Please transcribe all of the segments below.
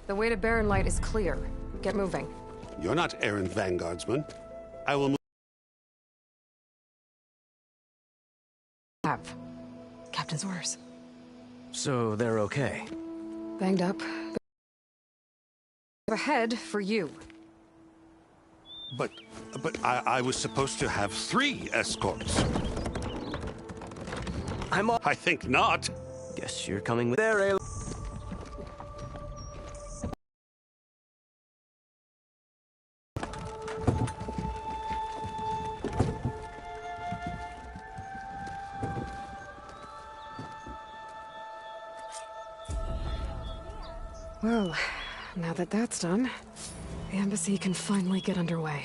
The way to Barren Light is clear. Get moving. You're not errant vanguardsman. I will move. Have. Captain's orders. So they're okay? Banged up. Ahead for you. But I was supposed to have 3 escorts. I think not. Guess you're coming with there, Aloy. Well, now that that's done, the embassy can finally get underway.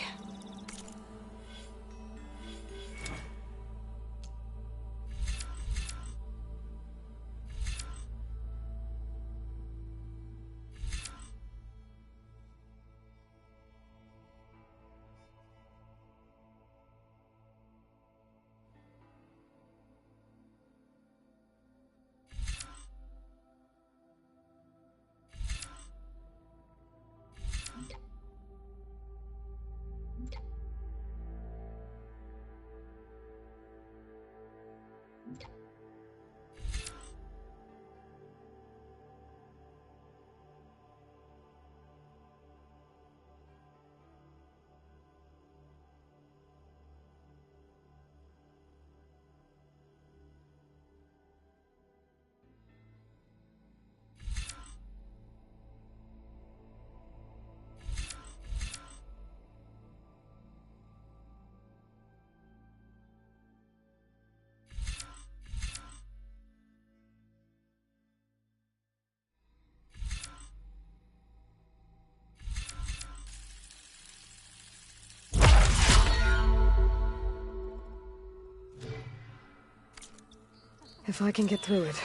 If I can get through it,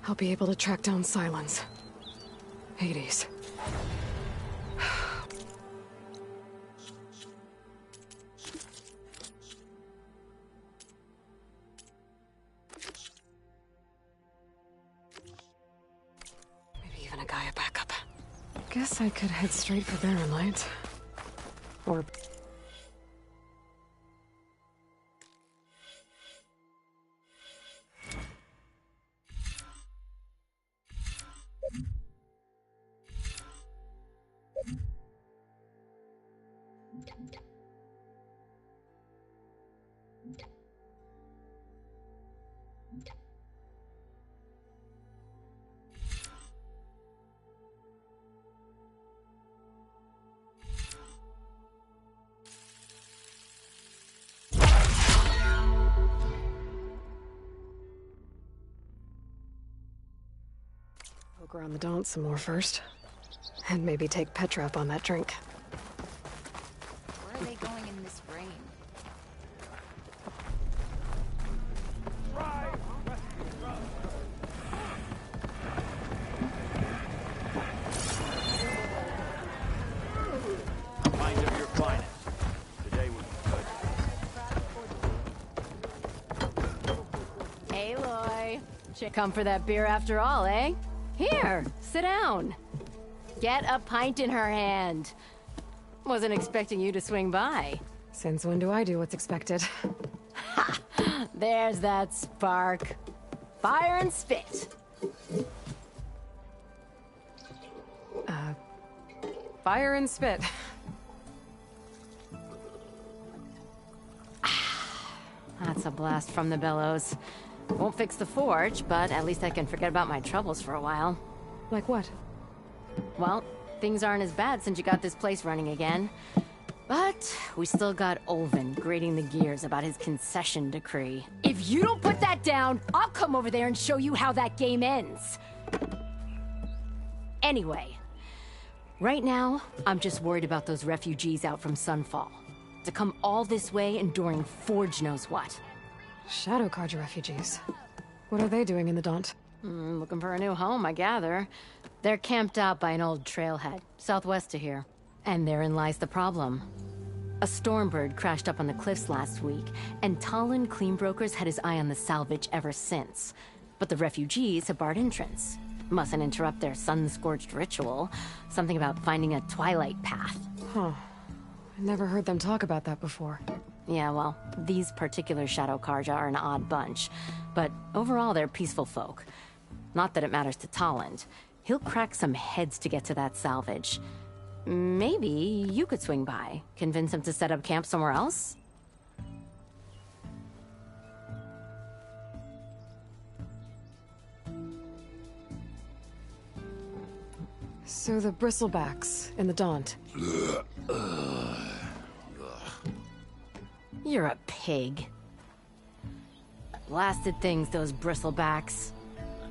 I'll be able to track down Silence. Hades. Maybe even a Gaia backup. Guess I could head straight for Barren Light. Or... Poke around the Daunt some more first. And maybe take Petra up on that drink. Where are they going in this rain? Mind of your finest. Today was good. Aloy! Come for that beer after all, eh? Here, sit down. Get a pint in her hand. Wasn't expecting you to swing by. Since when do I do what's expected? Ha! There's that spark. Fire and spit. Fire and spit. That's a blast from the bellows. Won't fix the forge, but at least I can forget about my troubles for a while. Like what? Well, things aren't as bad since you got this place running again. But we still got Olvin grating the gears about his concession decree. If you don't put that down, I'll come over there and show you how that game ends. Anyway, right now, I'm just worried about those refugees out from Sunfall. To come all this way enduring Forge knows what. Shadow Carja refugees. What are they doing in the Daunt? Looking for a new home, I gather. They're camped out by an old trailhead, southwest of here. And therein lies the problem. A Stormbird crashed up on the cliffs last week, and Talon Cleanbrokers had his eye on the salvage ever since. But the refugees have barred entrance. Mustn't interrupt their sun-scorched ritual. Something about finding a twilight path. Huh. I never heard them talk about that before. Yeah, well, these particular Shadow Karja are an odd bunch. But overall, they're peaceful folk. Not that it matters to Tolland. He'll crack some heads to get to that salvage. Maybe you could swing by. Convince him to set up camp somewhere else? So the bristlebacks in the Daunt. You're a pig. Blasted things, those bristlebacks.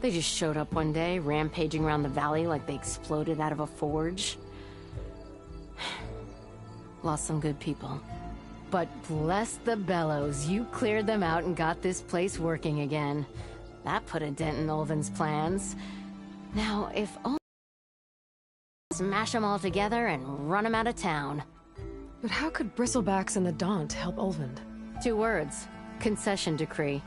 They just showed up one day, rampaging around the valley like they exploded out of a forge. Lost some good people. But bless the bellows, you cleared them out and got this place working again. That put a dent in Ulvin's plans. Now, if only smash them all together and run them out of town. But how could bristlebacks in the Daunt help Ulvund? 2 words. Concession decree.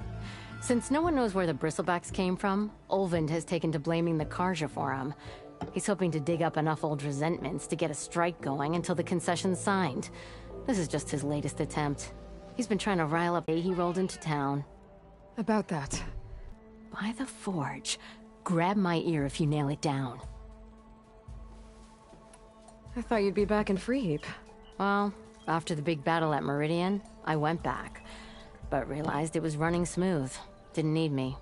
Since no one knows where the bristlebacks came from, Ulvund has taken to blaming the Karja for him. He's hoping to dig up enough old resentments to get a strike going until the concession's signed. This is just his latest attempt. He's been trying to rile up the day he rolled into town. About that. By the forge. Grab my ear if you nail it down. I thought you'd be back in Freeheap. Well, after the big battle at Meridian, I went back. But realized it was running smooth. Didn't need me.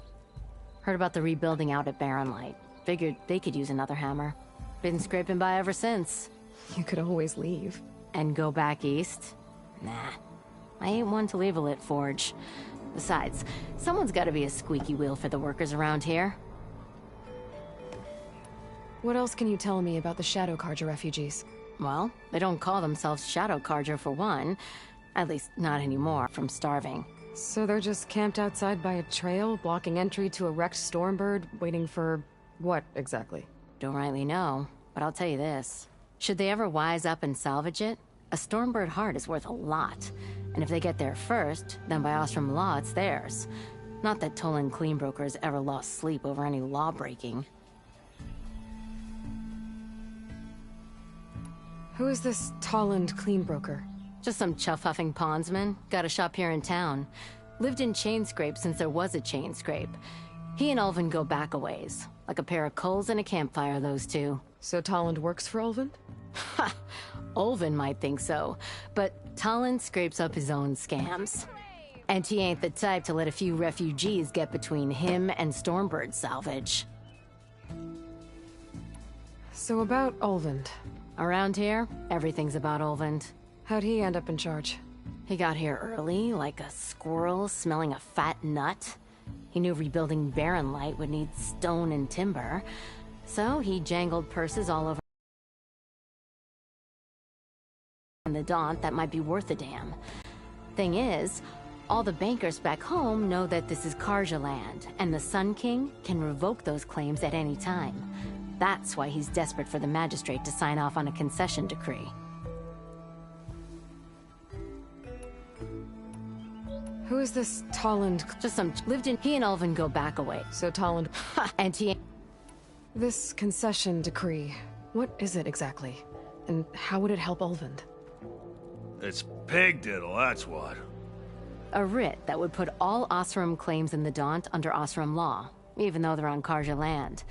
Heard about the rebuilding out at Barrenlight. Figured they could use another hammer. Been scraping by ever since. You could always leave. And go back east? Nah. I ain't one to leave a lit forge. Besides, someone's gotta be a squeaky wheel for the workers around here. What else can you tell me about the Shadow Karja refugees? Well, they don't call themselves Shadow Karja for one. At least, not anymore, from starving. So they're just camped outside by a trail, blocking entry to a wrecked Stormbird, waiting for... what, exactly? Don't rightly know, but I'll tell you this. Should they ever wise up and salvage it, a Stormbird heart is worth a lot. And if they get there first, then by Ostrom law, it's theirs. Not that Toland Cleanbrokers ever lost sleep over any law-breaking. Who is this Tolland Cleanbroker? Just some chuff-huffing pondsman. Got a shop here in town. Lived in Chainscrape since there was a Chainscrape. He and Ulvund go back a ways. Like a pair of coals and a campfire, those two. So Tolland works for Ulvund? Ha! Ulvund might think so, but Tolland scrapes up his own scams. And he ain't the type to let a few refugees get between him and Stormbird salvage. So about Ulvund. Around here, everything's about Ulvund. How'd he end up in charge? He got here early, like a squirrel smelling a fat nut. He knew rebuilding Barrenlight would need stone and timber, so he jangled purses all over in the Daunt that might be worth a damn. Thing is, all the bankers back home know that this is Karja land, and the Sun King can revoke those claims at any time. That's why he's desperate for the magistrate to sign off on a concession decree. Who is this Tolland? Just some lived in. He and Ulvund go back a way. So Tolland... And he... This concession decree, what is it exactly? And how would it help Ulvund? It's pig diddle, that's what. A writ that would put all Osram claims in the Daunt under Osram law, even though they're on Karja land.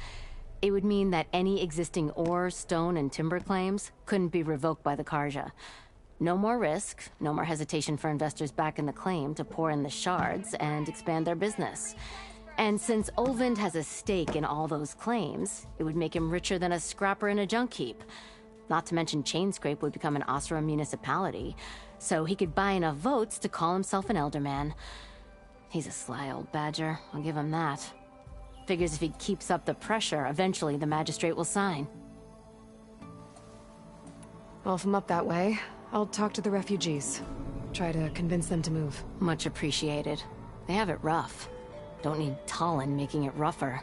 It would mean that any existing ore, stone, and timber claims couldn't be revoked by the Karja. No more risk, no more hesitation for investors back in the claim to pour in the shards and expand their business. And since Ulvund has a stake in all those claims, it would make him richer than a scrapper in a junk heap. Not to mention Chainscrape would become an Osram municipality, so he could buy enough votes to call himself an elderman. He's a sly old badger, I'll give him that. Figures if he keeps up the pressure, eventually the magistrate will sign. Well, if I'm up that way, I'll talk to the refugees. Try to convince them to move. Much appreciated. They have it rough. Don't need Tolland making it rougher.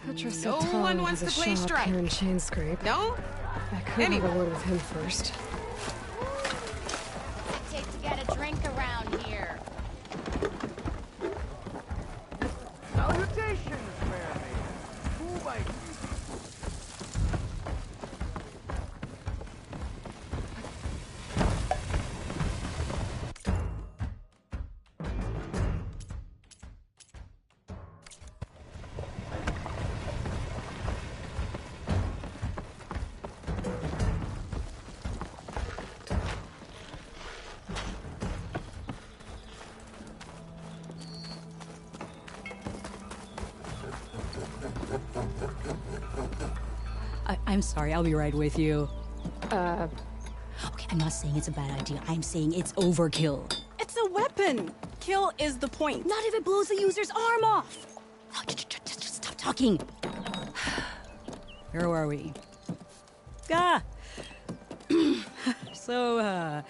Petra said No one Tolland wants has to a play shop strike. here in Chainscrape. No? I could have a word with him first. It takes to get a drink around here. Salutations! I'm sorry, I'll be right with you. Uh, Okay, I'm not saying it's a bad idea. I'm saying it's overkill. It's a weapon. Kill is the point. Not if it blows the user's arm off. Oh, just stop talking. Where are we? Ah! So,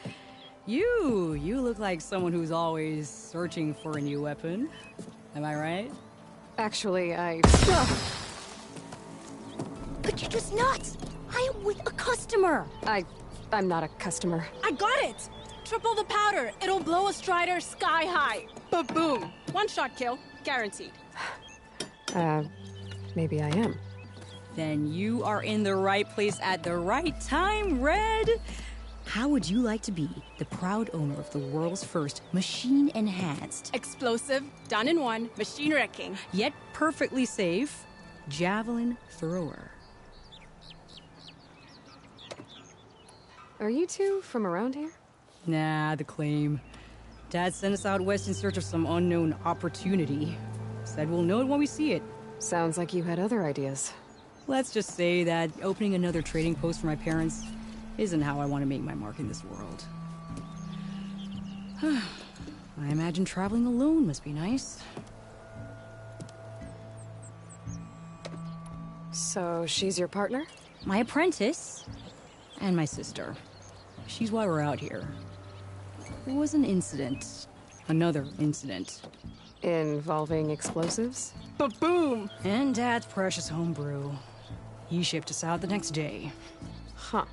you look like someone who's always searching for a new weapon. Am I right? actually, But you're just nuts! I am with a customer! I'm not a customer. I got it. Triple the powder. It'll blow a Strider sky high. Ba-boom. One shot kill. Guaranteed. Maybe I am. Then you are in the right place at the right time, Red! How would you like to be the proud owner of the world's first machine-enhanced, Explosive. Done in one. Machine wrecking. yet perfectly safe, javelin thrower? Are you two from around here? Nah, the claim. Dad sent us out west in search of some unknown opportunity. Said we'll know it when we see it. Sounds like you had other ideas. Let's just say that opening another trading post for my parents isn't how I want to make my mark in this world. I imagine traveling alone must be nice. So she's your partner? My apprentice and my sister. She's why we're out here. There was an incident. Another incident. Involving explosives? Ba-boom. And Dad's precious homebrew. He shipped us out the next day. Huh.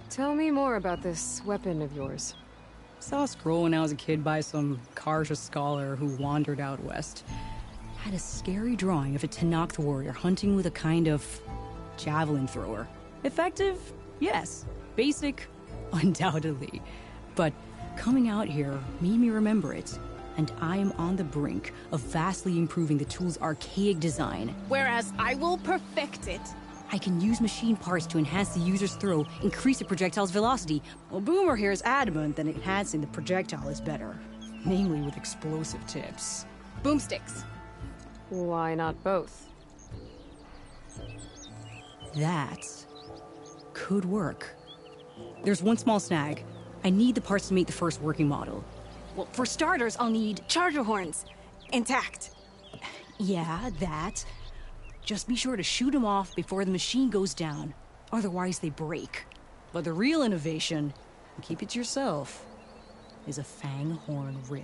Tell me more about this weapon of yours. Saw a scroll when I was a kid by some Karja scholar who wandered out west. Had a scary drawing of a Tenakth warrior hunting with a kind of javelin thrower. Effective? Yes. Basic? Undoubtedly. But coming out here made me remember it. And I am on the brink of vastly improving the tool's archaic design. Whereas I will perfect it. I can use machine parts to enhance the user's throw, increase the projectile's velocity. Well, Boomer here is adamant that enhancing the projectile is better. Namely with explosive tips. Boomsticks. Why not both? That could work. There's one small snag. I need the parts to make the first working model. Well, for starters, I'll need charger horns. Intact. Yeah, that. Just be sure to shoot them off before the machine goes down. Otherwise, they break. But the real innovation, and keep it to yourself, is a fang horn rib.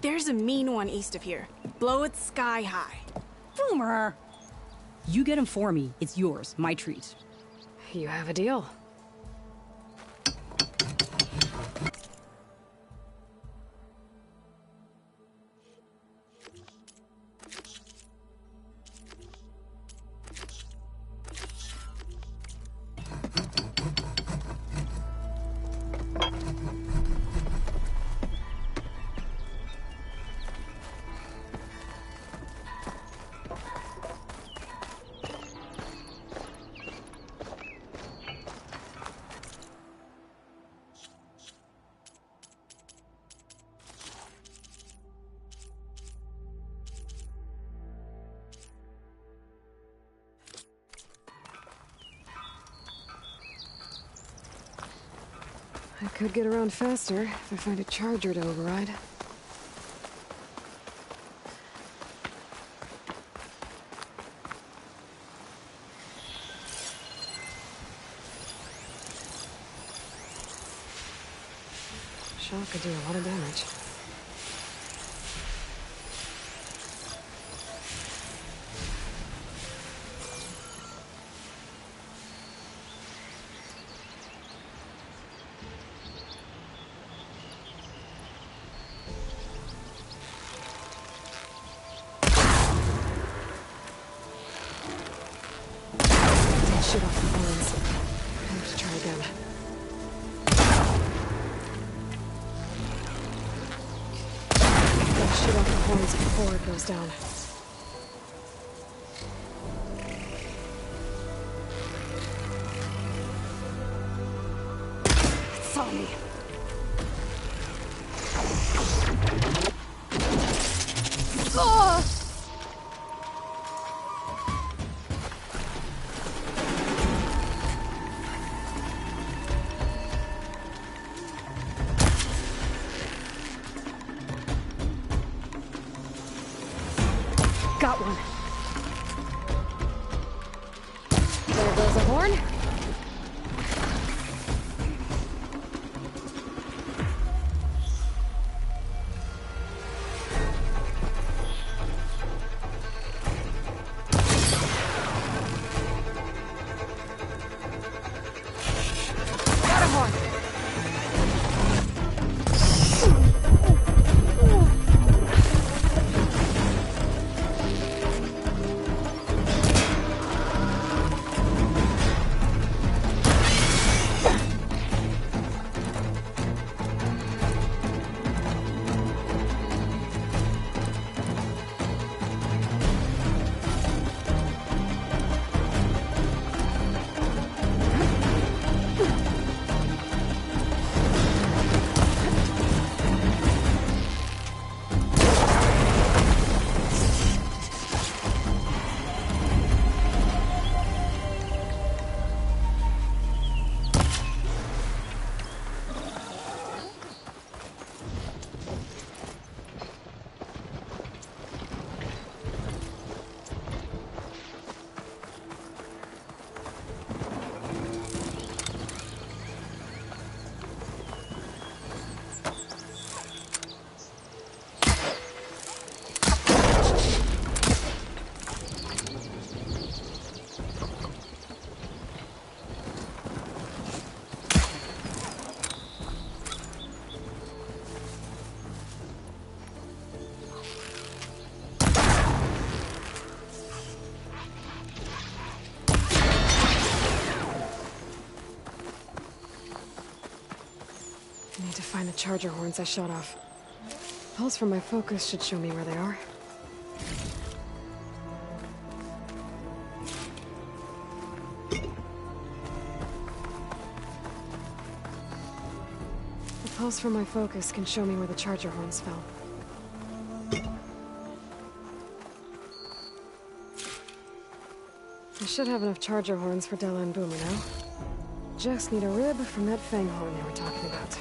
There's a mean one east of here. Blow it sky high. Boomer! You get him for me. It's yours. My treat. You have a deal. I could get around faster if I find a charger to override. Shock could do a lot of damage. Shit off the horns. I have to try again. Gotta shoot off the horns before it goes down. It saw me. got one. There goes a horn. Got a horn. I need to find the charger horns I shot off. Pulse from my focus should show me where they are. The pulse from my focus can show me where the charger horns fell. I should have enough charger horns for Della and Boomer now. Just need a rib from that fang horn they were talking about.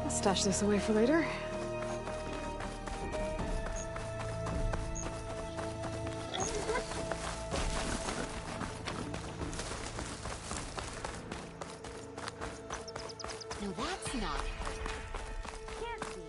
Stash this away for later. No, that's not. Can't be.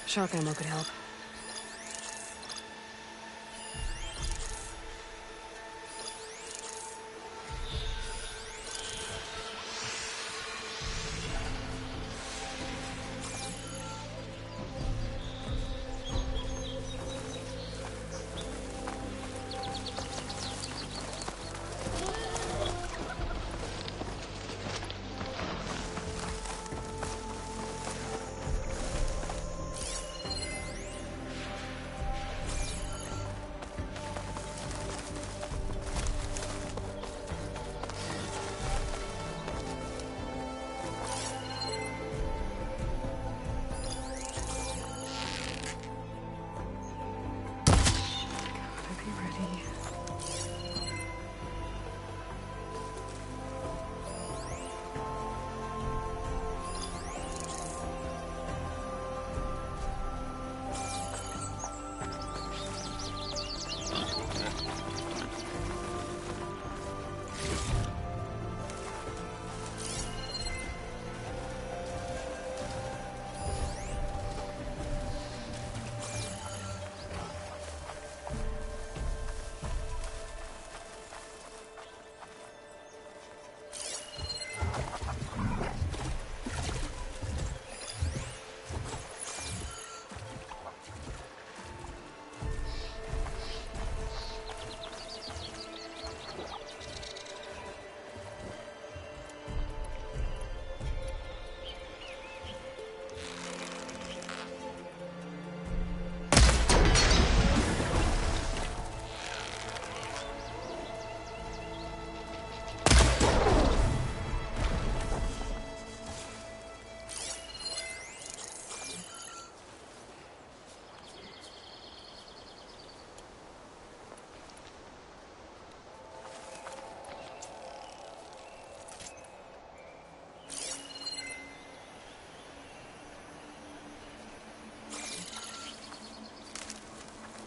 Shock ammo could help. pretty.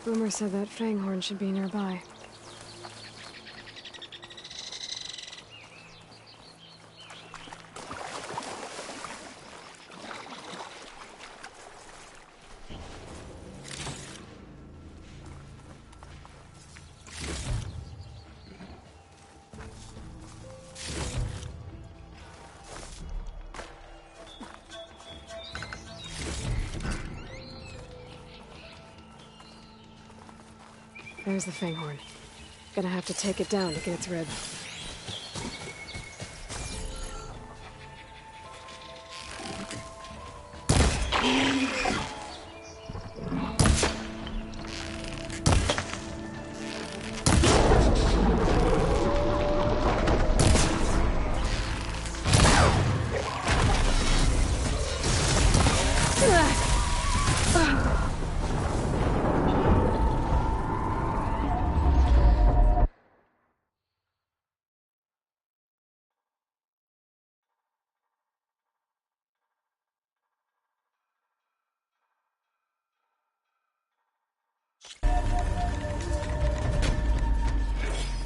Boomer said that Fanghorn should be nearby. There's the Fanghorn. Gonna have to take it down to get its rib.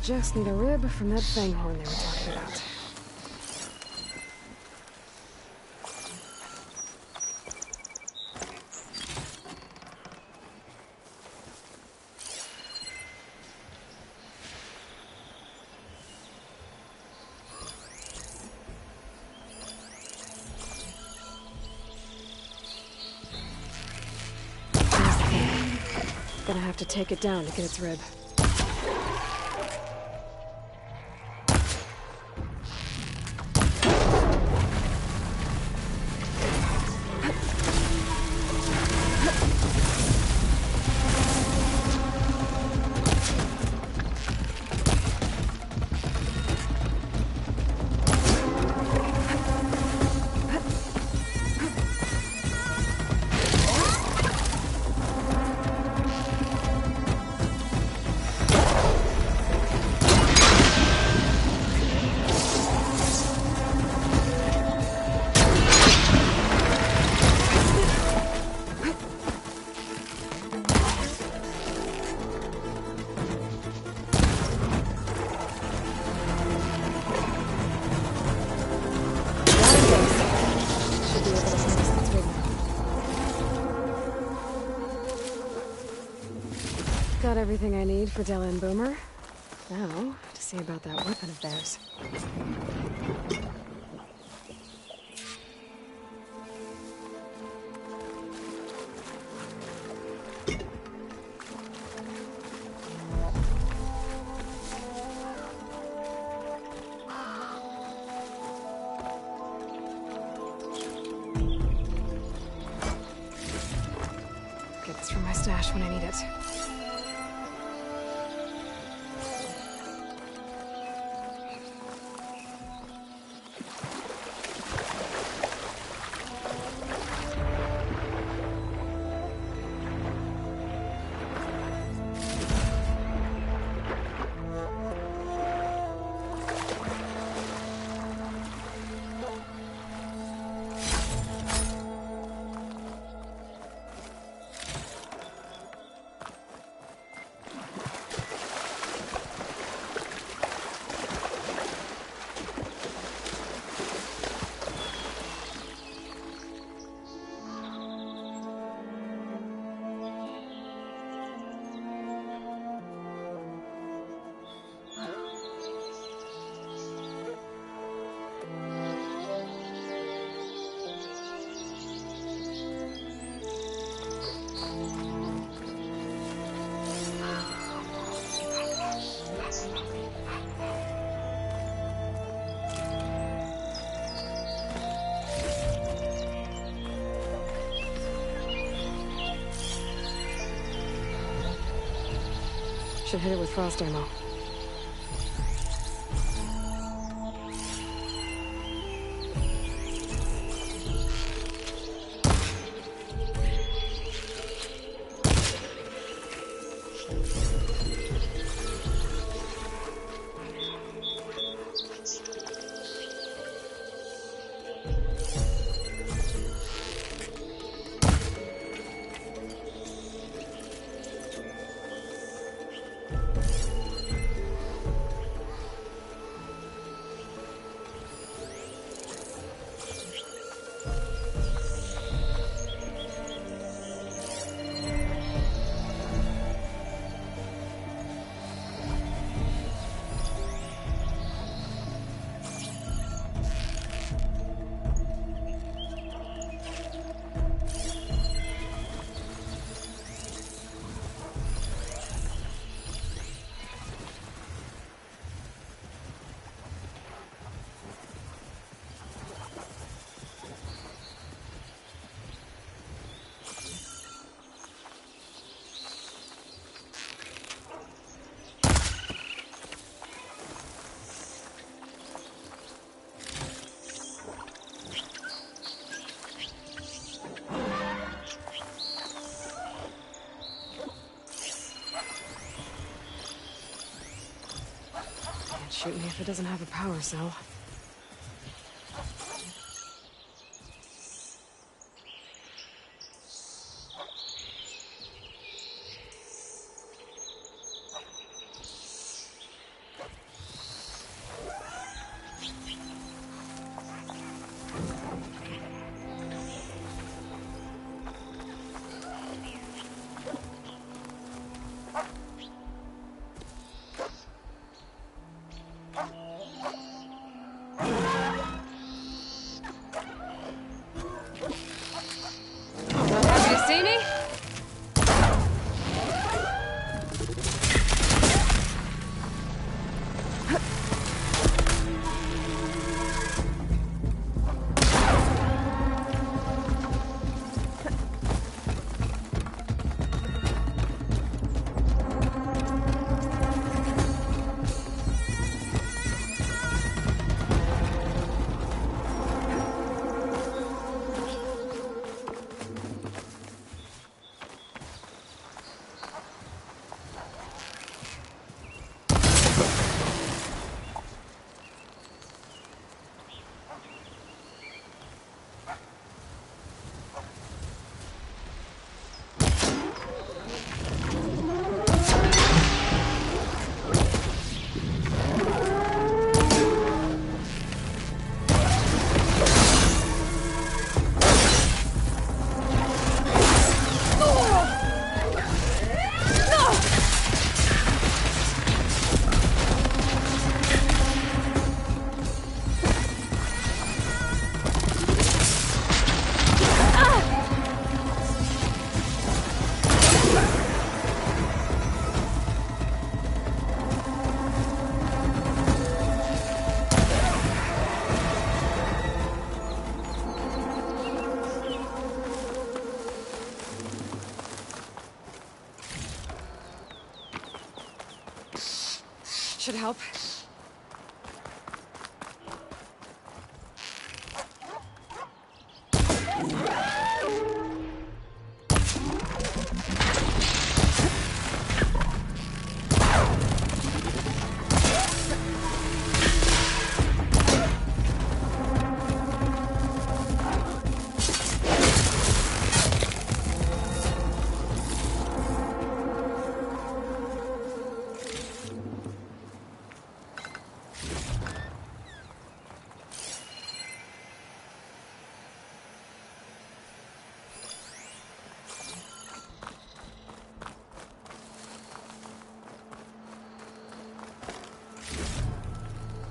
Just need a rib from that Fanghorn they were talking about. There's the thing. Gonna have to take it down to get its rib. Got everything I need for Della and Boomer. Now, to see about that weapon of theirs. Get this from my stash when I need it. Should hit it with frost ammo. Shoot me if it doesn't have a power cell. Happy to see me? Should help.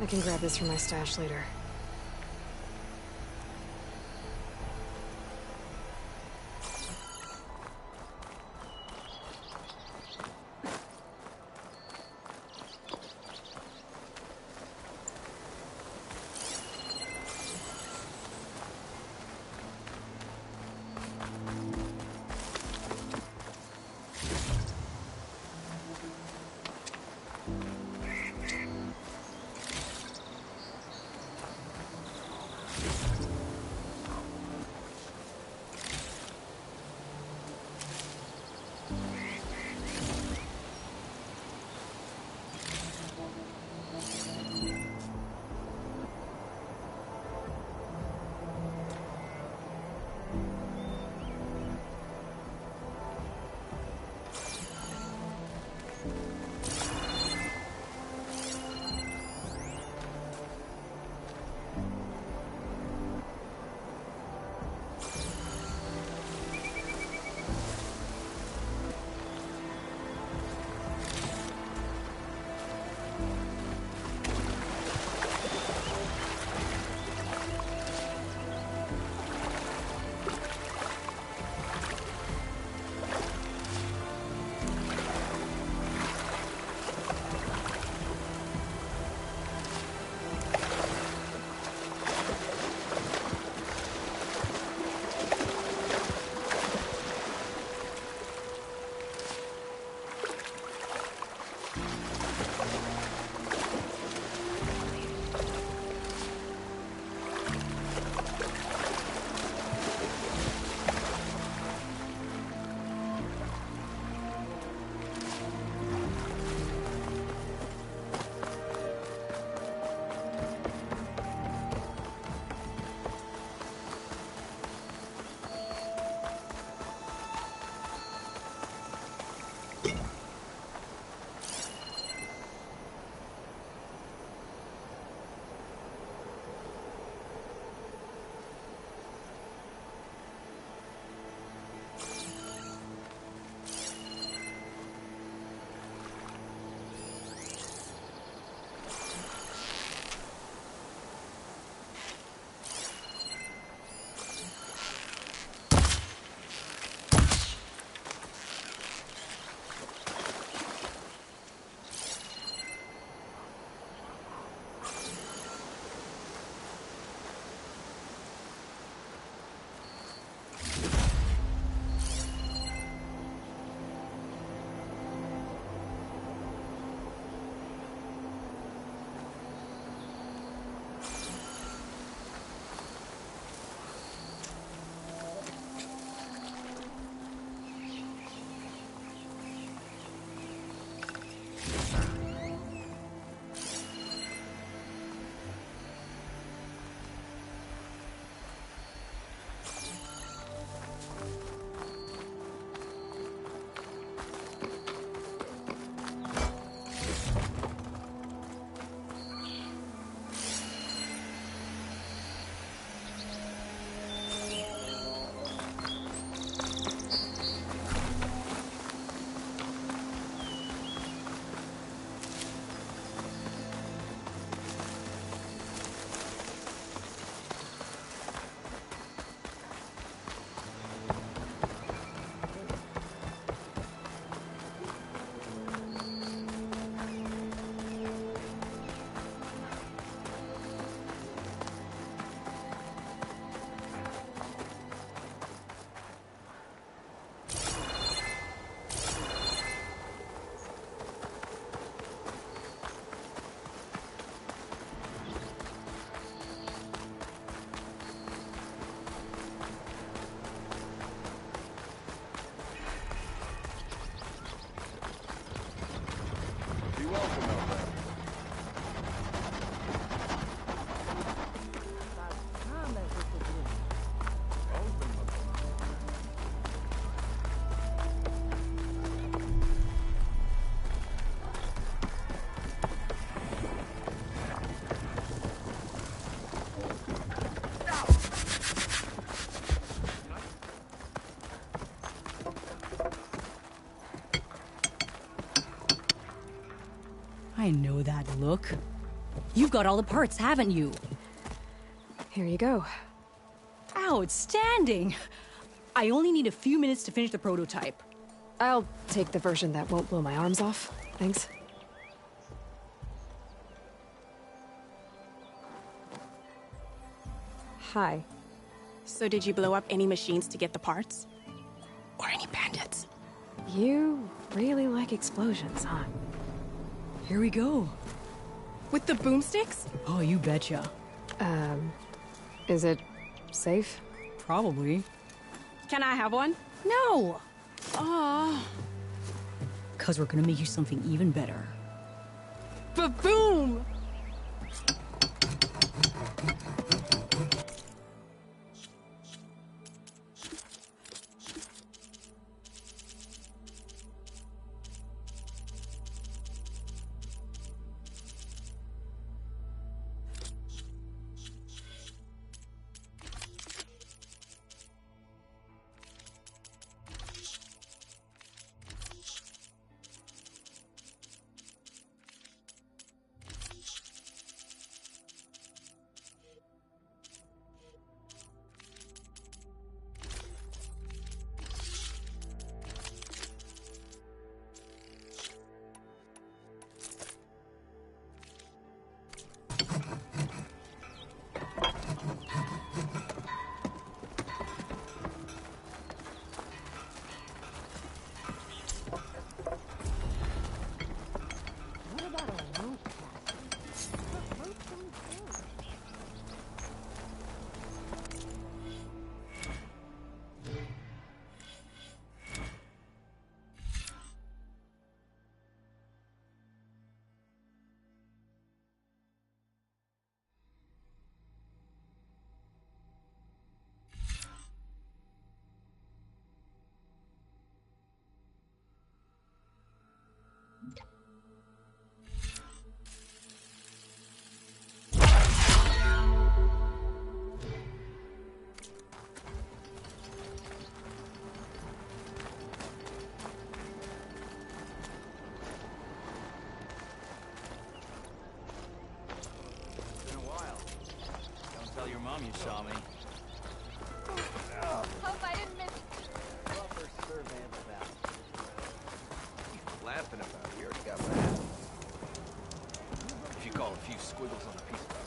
I can grab this from my stash later. I know that look. You've got all the parts, haven't you? Here you go. Outstanding! I only need a few minutes to finish the prototype. I'll take the version that won't blow my arms off. Thanks. Hi. So did you blow up any machines to get the parts? Or any bandits? You really like explosions, huh? Here we go. With the boomsticks? Oh, you betcha. Is it safe? Probably. Can I have one? No! Aw. 'Cause we're gonna make you something even better. Ba-boom! Tell your mom you saw me. Hope I didn't miss. Laughing about it. You already got mad. If you call a few squiggles on a piece of paper.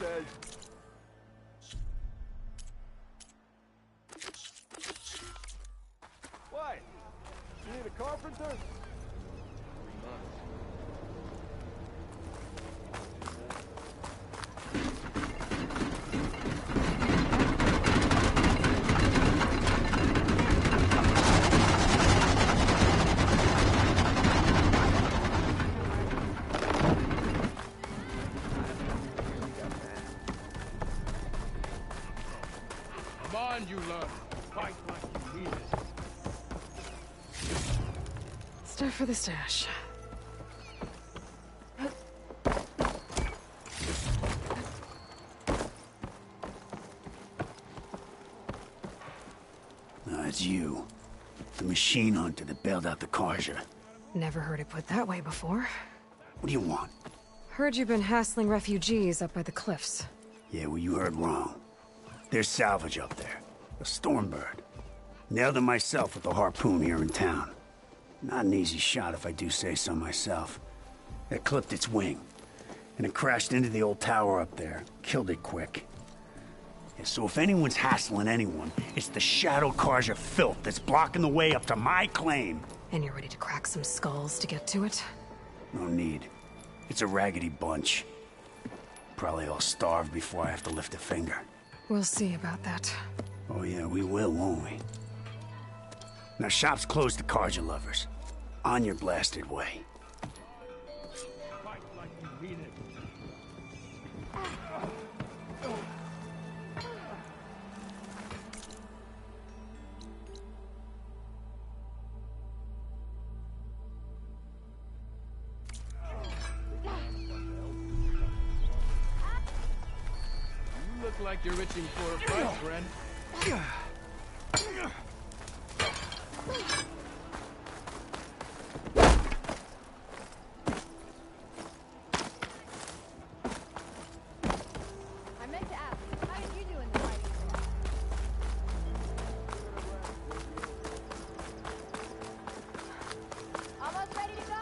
says. What? You need a carpenter? Come on, you lot. Fight like you mean it. Stuff for the stash. It's you. The machine hunter that bailed out the Karja. Never heard it put that way before. What do you want? Heard you've been hassling refugees up by the cliffs. Yeah, well, you heard wrong. There's salvage up there. A Stormbird. Nailed it myself with the harpoon here in town. Not an easy shot if I do say so myself. It clipped its wing, and it crashed into the old tower up there. Killed it quick. Yeah, so if anyone's hassling anyone, it's the Shadow Karja filth that's blocking the way up to my claim. And you're ready to crack some skulls to get to it? No need. It's a raggedy bunch. Probably all starved before I have to lift a finger. We'll see about that. Oh yeah, we will, won't we? Now shop's closed to Karja lovers. On your blasted way. Fight like you mean it. You look like you're itching for a fight, friend. I meant to ask, how did you do in the fighting? Almost ready to go?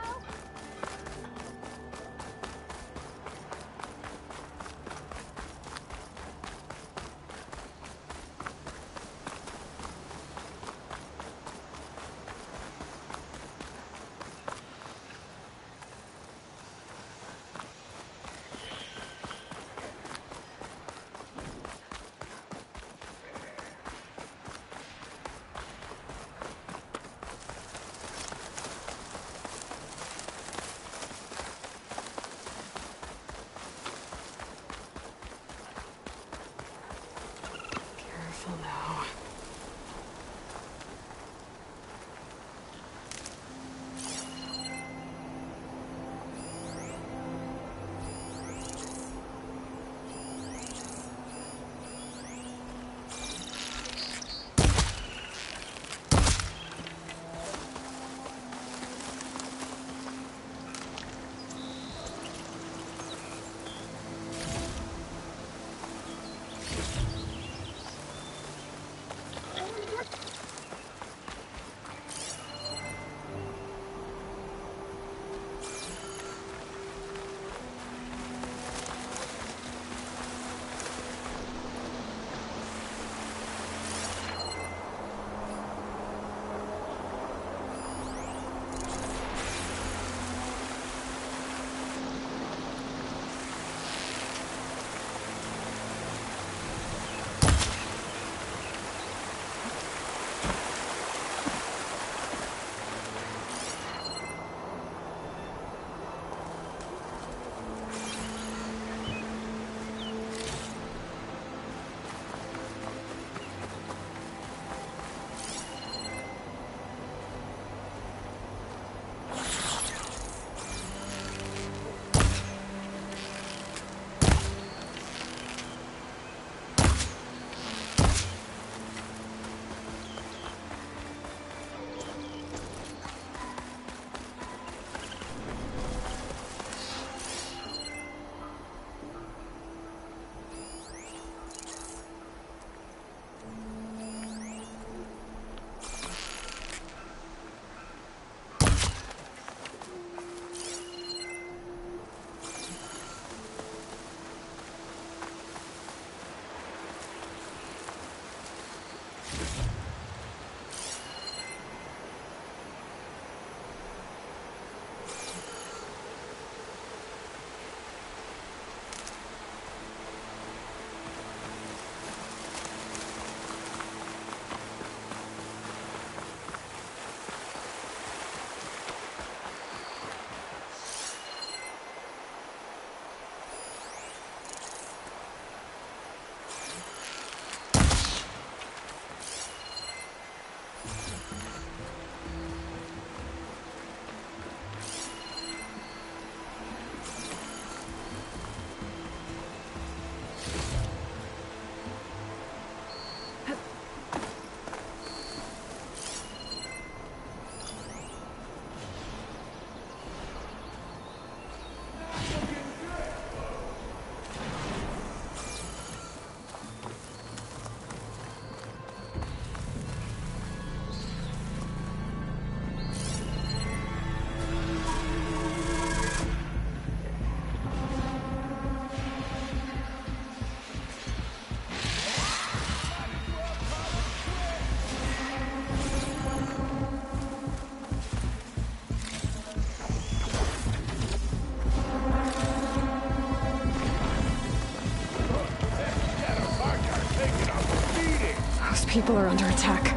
people are under attack.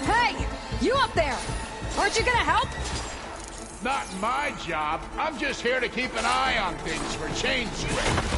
Hey! You up there! Aren't you gonna help? Not my job. I'm just here to keep an eye on things for change rate.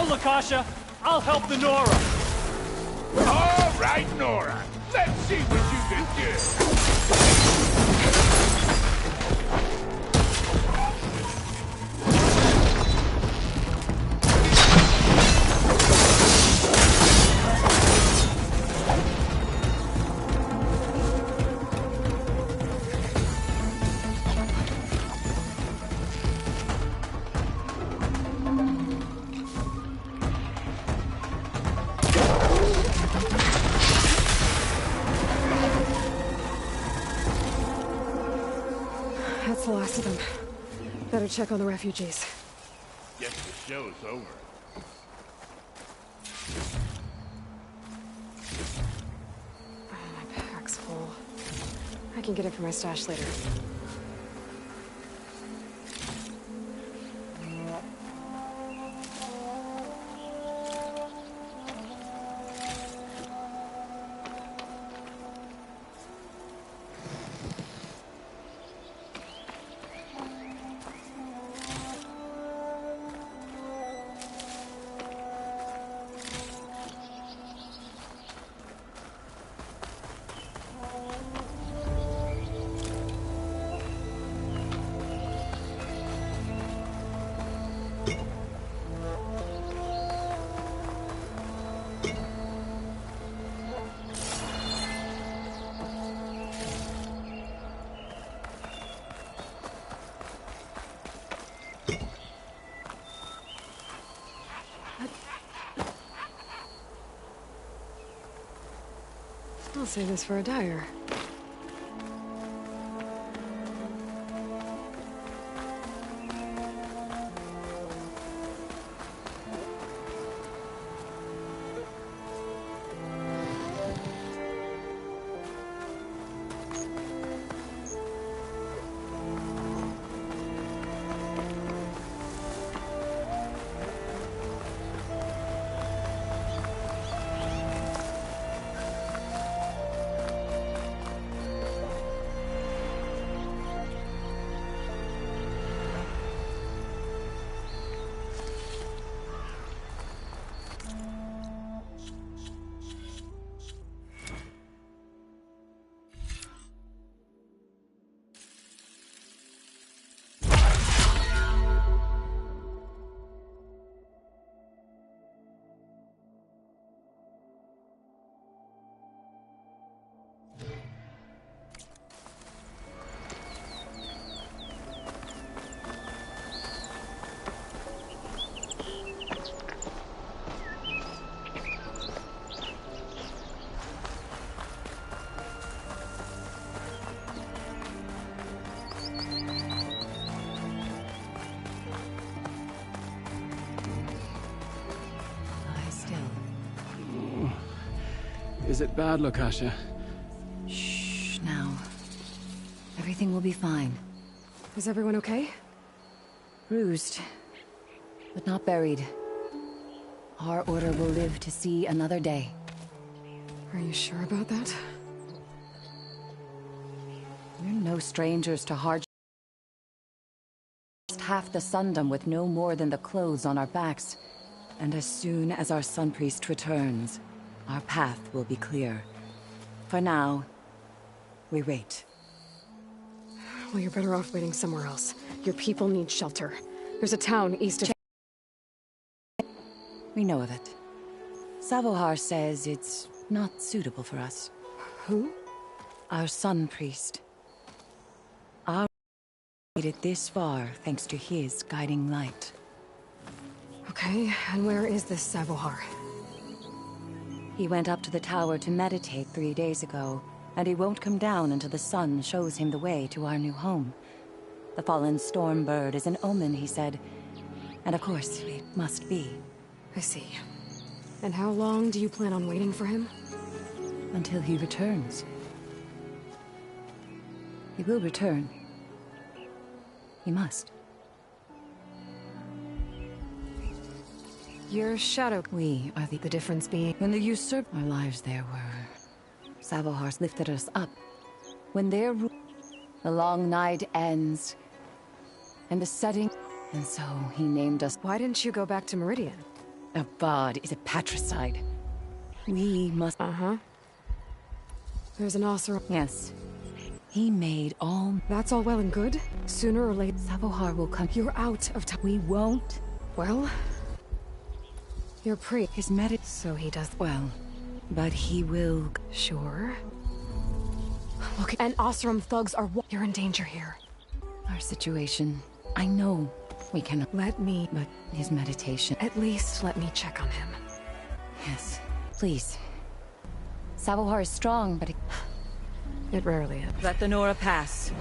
Lakasha, I'll help the Nora. All right, Nora. Let's see what you can do. That's the last of them. Better check on the refugees. Guess the show's over. My pack's full. I can get it from my stash later. I'll save this for a dyer. Is it bad, Lakasha? Shh, now. Everything will be fine. Is everyone okay? Bruised, but not buried. Our order will live to see another day. Are you sure about that? We're no strangers to hardship. Just half the Sundom with no more than the clothes on our backs. And as soon as our Sun Priest returns, our path will be clear. For now, we wait. Well, you're better off waiting somewhere else. Your people need shelter. There's a town east of... We know of it. Savohar says it's not suitable for us. Who? Our Sun Priest. Our made it this far thanks to his guiding light. Okay, and where is this Savohar? He went up to the tower to meditate 3 days ago, and he won't come down until the sun shows him the way to our new home. The fallen storm bird is an omen, he said. And of course, it must be. I see. And how long do you plan on waiting for him? Until he returns. He will return. He must. Your shadow... We are the difference being... When the usurp our lives there were... Savohar's lifted us up. When their the long night ends, and the setting... And so he named us... Why didn't you go back to Meridian? A bard is a patricide. We must... Uh-huh. There's an Oseram... Yes. He made all... That's all well and good. Sooner or later... Savohar will come... You're out of time. We won't. Well... Your priest... His So he does... Well... But he will... Sure. Look, and Oseram thugs are... You're in danger here. Our situation... I know. We cannot... Let me... But his meditation... At least let me check on him. Yes. Please. Savohar is strong, but... It rarely is. Let the Nora pass.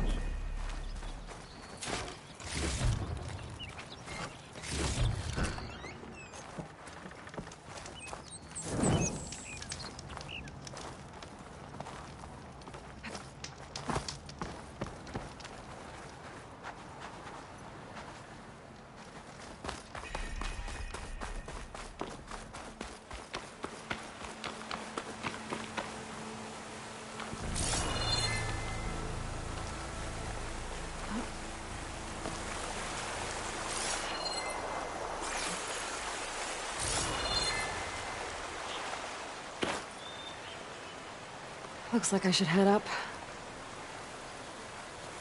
Looks like I should head up.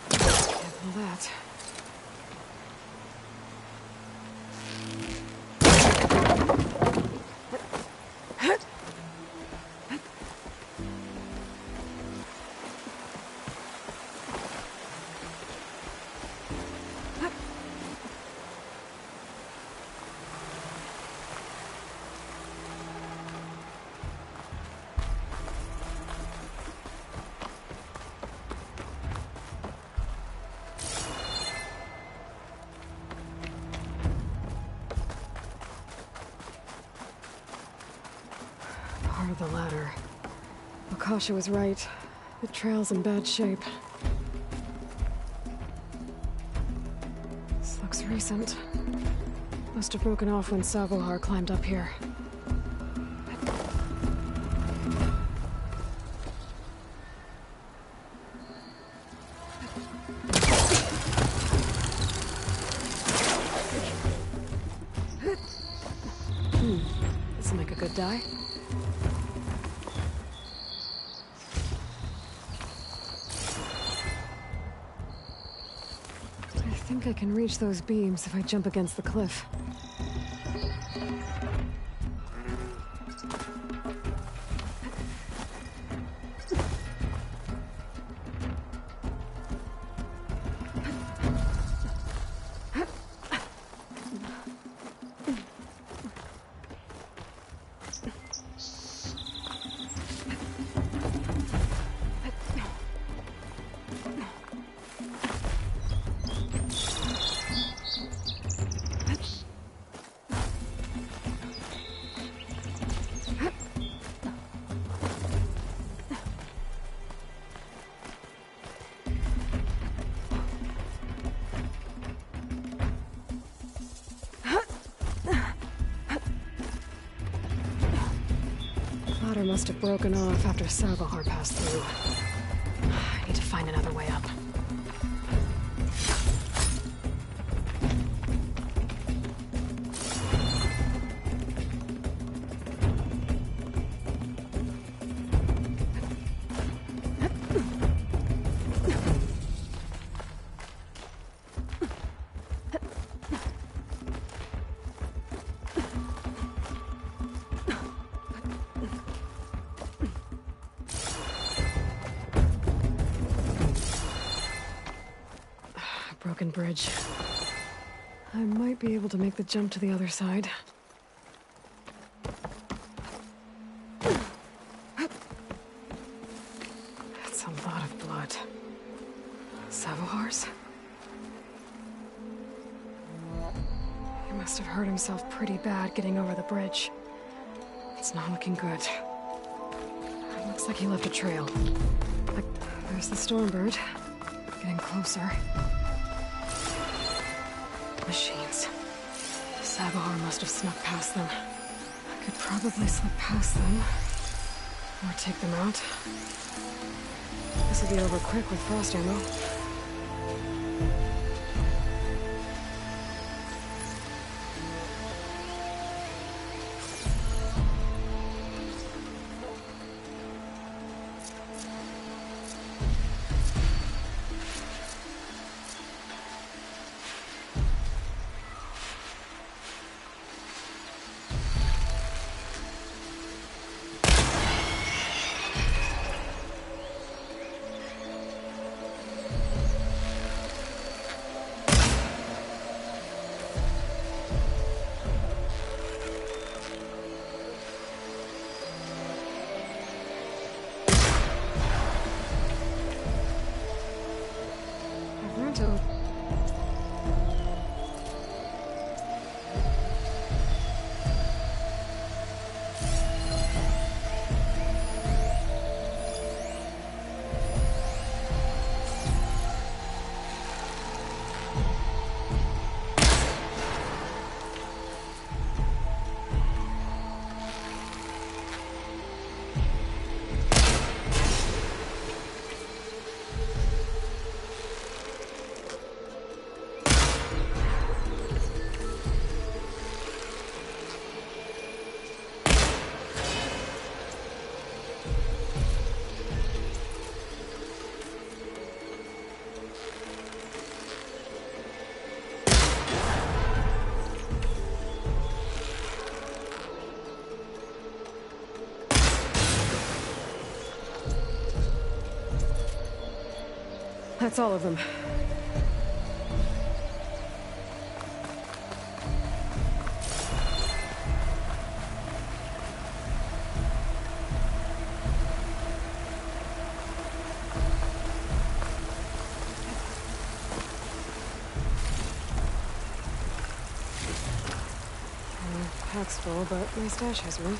Careful of that. Part of the ladder. Akasha was right. The trail's in bad shape. This looks recent. Must have broken off when Savohar climbed up here. This'll make a good die. I think I can reach those beams if I jump against the cliff. Ladder must have broken off after Savohar passed through. I need to find another way up. bridge. I might be able to make the jump to the other side. That's a lot of blood. Savohars? He must have hurt himself pretty bad getting over the bridge. It's not looking good. It looks like he left a trail. Like, there's the Stormbird. Getting closer. Machines. Savohar must have snuck past them. I could probably slip past them. Or take them out. This will be over quick with frost ammo. That's all of them. Pack's full, but my stash has room.